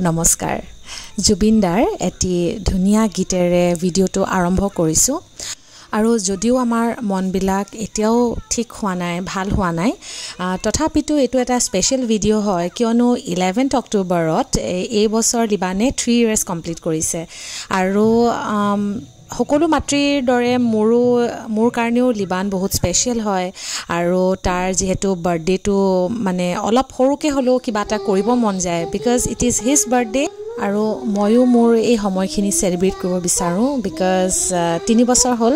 নমস্কাৰ জুবিনদাৰ এটি ধুনিয়া গীতেৰে ভিডিওটো আৰম্ভ কৰিছো আৰু যদিও আমাৰ মনবিলাক এতিয়াও ঠিক হোৱা নাই ভাল হোৱা নাই তথাপিতো এটো এটা স্পেশাল ভিডিও হয় কিয়নো 11th অক্টোবৰত এই বছৰ লিবানে 3 ইয়াৰ্স কমপ্লিট কৰিছে আৰু সকলো মাতৃৰ দৰে মোৰ কাৰণেও লিবান বহুত স্পেশাল হয় আৰু তাৰ যেহেতু বাৰ্থডেটো মানে অলপ সৰুকে হলো কিবা এটা কৰিব মন যায় because it is his birthday আৰু ময়ো মোৰ এই সময়খিনি সেলিব্ৰেট কৰিব বিচাৰো বিকজ 3 বছৰ হল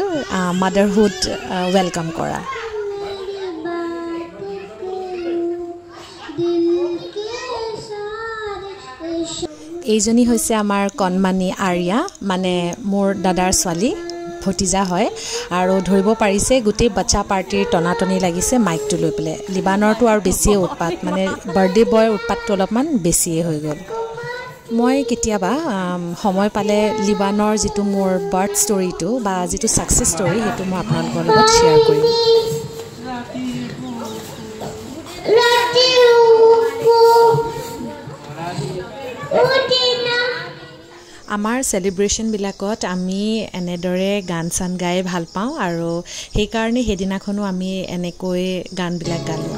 মাদাৰহুড ওয়েলকাম কৰা এইজনী হৈছে আমাৰ কণমানি আৰিয়া মানে মোৰ দাদাৰ ছোৱালী ভতিজা হয় আৰু ধৰিব পাৰিছে গোটেই বাচ্চা পাৰ্টিৰ টনাটনি লাগিছে মাইকটো লৈ পেলে লিবানৰটো আৰু বেছিয়ে উৎপাত মানে বাৰ্থডে বয়ৰ উৎপাতটো অলপমান বেছিয়ে হৈ গ'ল মই কেতিয়াবা সময় পালে লিবানৰ যেটো মোৰ বাৰ্থ ষ্টৰীটো বা যেটো সাকসেস ষ্টৰী হেতু মই আপোনালোকৰ লগত শেয়াৰ কৰিম আমাৰ সেলিব্ৰেশন বিলাকত আমি এনেদৰে গান সান গাই ভাল পাওঁ আৰু সেই কাৰণে হেদিনাখনো আমি এনেকৈ গান বিলাক গালো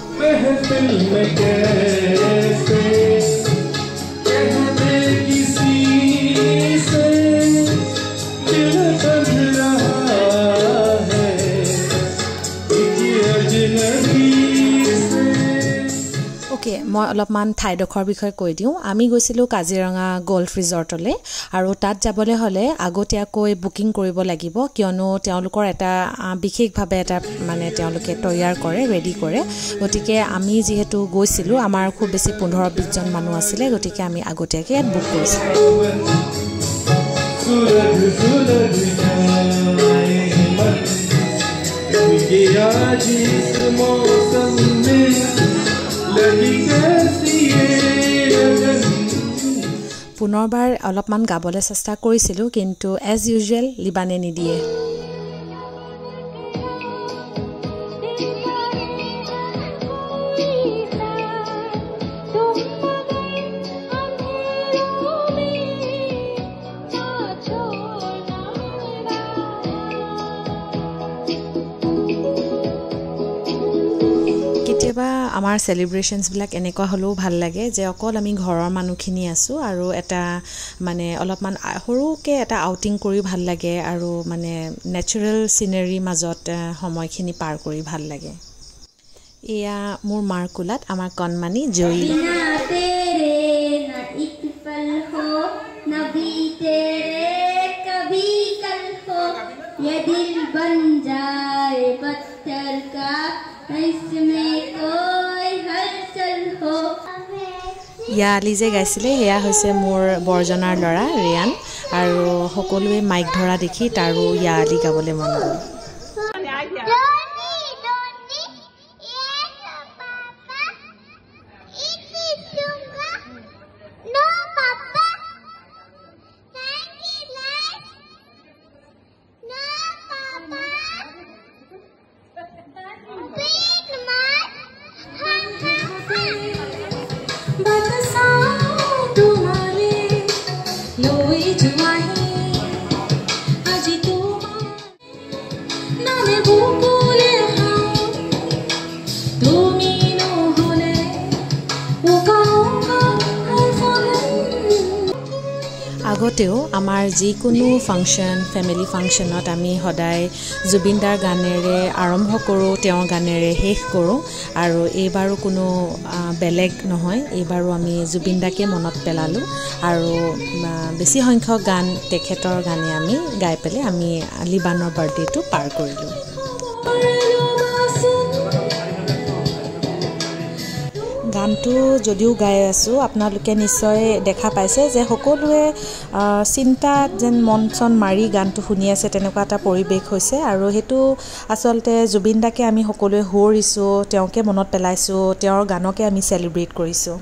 মই অলপমান ঠাইডখৰ বিষয়ে কৈ দিওঁ আমি গৈছিলো কাজিৰঙা গল্ফ ৰিজৰ্টলে আৰু তাত যাবলৈ হলে আগতীয়াকৈ বুকিং কৰিব লাগিব কিয়নো তেওঁলোকৰ এটা বিশেষভাৱে এটা মানে তেওঁলোকে তৈয়াৰ কৰে ৰেডি কৰে গতিকে আমি যেহেতু গৈছিলো আমাৰ খুব বেছি 15-20 জন মানুহ আছিল গতিকে আমি আগতীয়াকৈ ইয়াত বুক কৰিছিলো পুনৰবাৰ অলপমান গাবলৈ চেষ্টা কৰিছিলো কিন্তু এজ ইউজুৱেল লিবানে নিদিয়ে কেতিয়াবা আমাৰ সেলিব্ৰেশনস বিলাক এনেকুৱা হলো ভাল লাগে যে অকল আমি ঘৰৰ মানুহখিনি আছো আৰু এটা মানে অলপমান সৰুকে এটা আউটিং কৰি ভাল লাগে আৰু মানে নেচাৰেল সিনাৰি মাজত সময়খিনি পাৰ কৰি ভাল লাগে এয়া মোৰ মাৰ কুলাত আমাৰ কণমানি জয়ী ये दिल बन जाए पत्थर का इसमें कोई हलचल हो या লিজে গাইছিলে হেয়া হৈছে মোৰ বৰজনাৰ লৰা ৰিয়ান আৰু সকলোৱে মাইক ধৰা দেখি তাৰো ইয়া আলি গাবলৈ মন গ'ল আগতেও আমাৰ যিকোনো ফাংচন ফ্যামিলি ফাংচনত আমি সদায় জুবিনদাৰ গানেৰে আৰম্ভ কৰো তেওঁৰ গানেৰে শেষ কৰো আৰু এইবাৰো কোনো বেলেগ নহয় এইবাৰো আমি জুবিনদাকে মনত পেলালো আৰু বেছি সংখ্যক গান তেখেতৰ গানে আমি গাই পেলে আমি লিবানৰ বাৰ্থডেটো পাৰ কৰিলো গানটো যদিও গাই আছো আপোনালোকে নিশ্চয় দেখা পাইছে যে সকলোৱে চিন্তা যেন মনচন মাৰি গানটো শুনি আছে তেনেকুৱা এটা পৰিবেশ হৈছে আৰু হেতু আসলতে জুবিনদাকে আমি সকলোৱে হোৰিছো তেওঁকে মনত পেলাইছো তেওঁৰ গানকে আমি সেলিব্ৰেট কৰিছো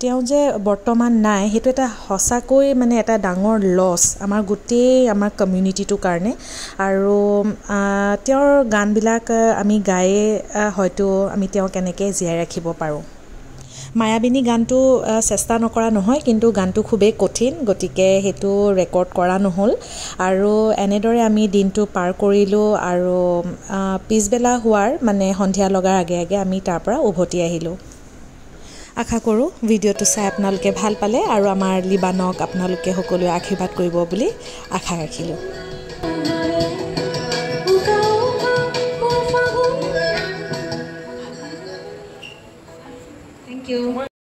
তেওঁ যে বৰ্তমান নাই হেতু এটা হসাকৈ মানে এটা ডাঙৰ লস আমাৰ গোটেই আমাৰ কমিউনিটিটো কাৰণে আৰু তেওঁৰ গানবিলাক আমি গায়ে হয়তো আমি তেওঁ কেনেকৈ জীয়াই ৰাখিব পাৰো মায়াবিনী গানটো চেষ্টা নকৰা নহয়, কিন্তু গানটো খুবেই কঠিন, গতিকে সেইটো ৰেকৰ্ড কৰা নহ'ল। আৰু এনেদৰে আমি দিনটো পাৰ কৰিলোঁ আৰু পিছবেলা হোৱাৰ মানে সন্ধিয়া লগাৰ আগে আগে আমি তাৰ পৰা উভতি আহিলোঁ। আশা কৰোঁ ভিডিঅ'টো চাই আপোনালোকে ভাল পালে আৰু আমাৰ লিবানক আপোনালোকে সকলোৱে আশীৰ্বাদ কৰিব বুলি আশা ৰাখিলোঁ। Thank you.